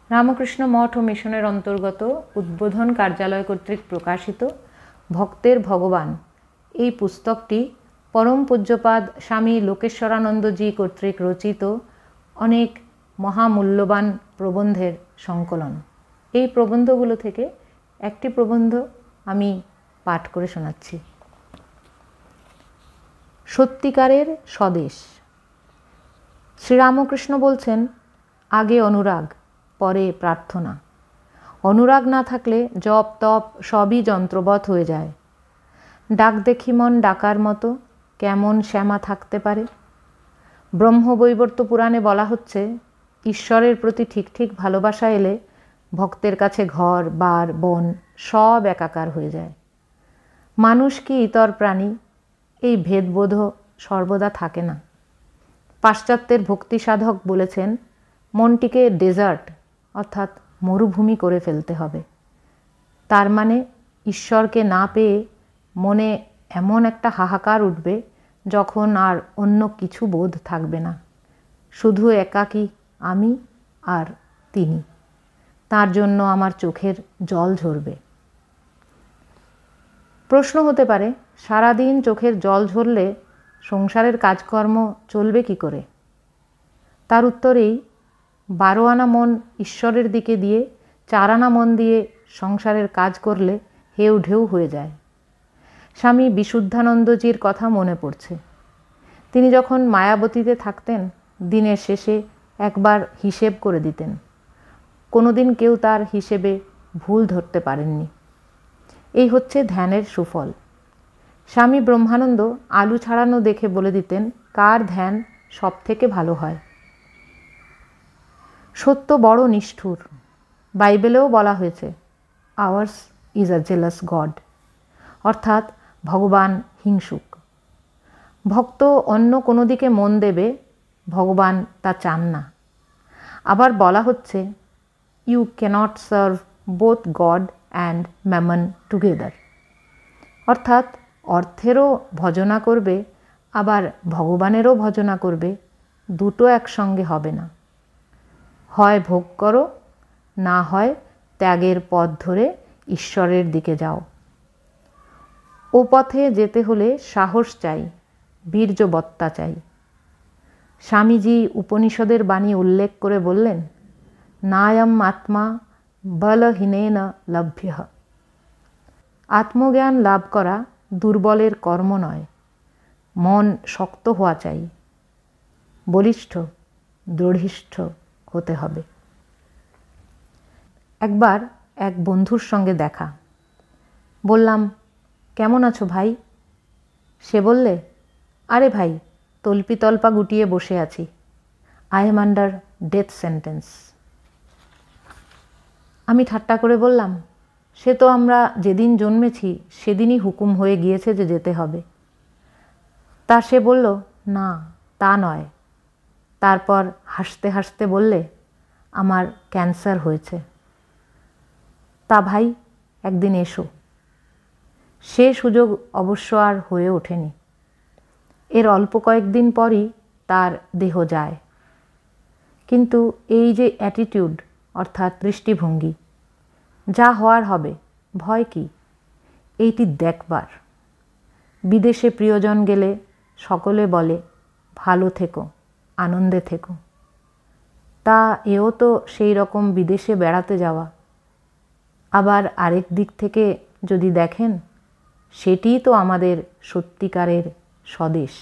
রামকৃষ্ণ মঠ ও মিশনের অন্তর্গত উদ্বোধন কার্যালয় কর্তৃক প্রকাশিত ভক্তের ভগবান এই পুস্তকটি পরম পূজ্যপাদ স্বামী লোকেশ্বরানন্দজি কর্তৃক রচিত অনেক মহামূল্যবান প্রবন্ধের সংকলন। এই প্রবন্ধগুলো থেকে একটি প্রবন্ধ আমি পাঠ করে শোনাচ্ছি। সত্যিকারের স্বদেশ। শ্রীরামকৃষ্ণ বলছেন, আগে অনুরাগ, পরে প্রার্থনা। অনুরাগ না থাকলে জপ তপ সবই যন্ত্রবৎ হয়ে যায়। ডাক দেখি মন ডাকার মতো কেমন শ্যামা থাকতে পারে। ব্রহ্মবৈবর্ত পুরাণে বলা হচ্ছে, ঈশ্বরের প্রতি ঠিক ঠিক ভালোবাসা এলে ভক্তের কাছে ঘর বার বন সব একাকার হয়ে যায়। মানুষ কি ইতর প্রাণী, এই ভেদবোধ সর্বদা থাকে না। পাশ্চাত্যের ভক্তি সাধক বলেছেন, মনটিকে ডেজার্ট অর্থাৎ মরুভূমি করে ফেলতে হবে। তার মানে ঈশ্বরকে না পেয়ে মনে এমন একটা হাহাকার উঠবে যখন আর অন্য কিছু বোধ থাকবে না, শুধু একাকী আমি আর তিনি। তার জন্য আমার চোখের জল ঝরবে। প্রশ্ন হতে পারে, সারাদিন চোখের জল ঝরলে সংসারের কাজকর্ম চলবে কি করে? তার উত্তরেই 12 আনা মন ঈশ্বরের দিকে দিয়ে 4 আনা মন দিয়ে সংসারের কাজ করলে হেউ ঢেউ হয়ে যায়। স্বামী বিশুদ্ধানন্দজির কথা মনে পড়ছে। তিনি যখন মায়াবতীতে থাকতেন, দিনের শেষে একবার হিসেব করে দিতেন। কোনোদিন কেউ তার হিসেবে ভুল ধরতে পারেননি। এই হচ্ছে ধ্যানের সুফল। স্বামী ব্রহ্মানন্দ আলু ছাড়ানো দেখে বলে দিতেন, কার ধ্যান সব থেকে ভালো হয়। সত্য বড় নিষ্ঠুর। বাইবেলেও বলা হয়েছে, hours is a jealous god, অর্থাৎ ভগবান হিংসুক। ভক্ত অন্য কোনো দিকে মন দেবে, ভগবান তা চান না। আবার বলা হচ্ছে, you cannot serve both God and mammon together, অর্থাৎ অর্থেরও ভজনা করবে আবার ভগবানেরও ভজনা করবে, দুটো একসঙ্গে হবে না। হয় ভোগ করো, না হয় ত্যাগের পথ ধরে ঈশ্বরের দিকে যাও। ও পথে যেতে হলে সাহস চাই, বীর্যবত্তা চাই। স্বামীজি উপনিষদের বাণী উল্লেখ করে বললেন, নায়ম আত্মা বলহীনেন লভ্যঃ। আত্মজ্ঞান লাভ করা দুর্বলের কর্ম নয়। মন শক্ত হওয়া চাই, বলিষ্ঠ দৃঢ়িষ্ঠ হতে হবে। একবার এক বন্ধুর সঙ্গে দেখা। বললাম, কেমন আছো ভাই? সে বললে, আরে ভাই, তল্পি তল্পা গুটিয়ে বসে আছি। I am under death sentence. আমি ঠাট্টা করে বললাম, সে তো আমরা যেদিন জন্মেছি সেদিনই হুকুম হয়ে গিয়েছে যে যেতে হবে। তা সে বলল, না তা নয়। তারপর হাসতে হাসতে বললে, আমার ক্যান্সার হয়েছে। তা ভাই, একদিন এসো। সে সুযোগ অবশ্য আর হয়ে ওঠেনি। এর অল্প কয়েকদিন পরই তার দেহ যায়। কিন্তু এই যে অ্যাটিটিউড অর্থাৎ দৃষ্টিভঙ্গি, যা হওয়ার হবে, ভয় কি? এইটি দেখবার। বিদেশে প্রিয়জন গেলে সকলে বলে, ভালো থেকো, আনন্দে থেকো। তা এও তো সেই রকম বিদেশে বেড়াতে যাওয়া। আবার আরেক দিক থেকে যদি দেখেন, সেটিই তো আমাদের সত্যিকারের স্বদেশ।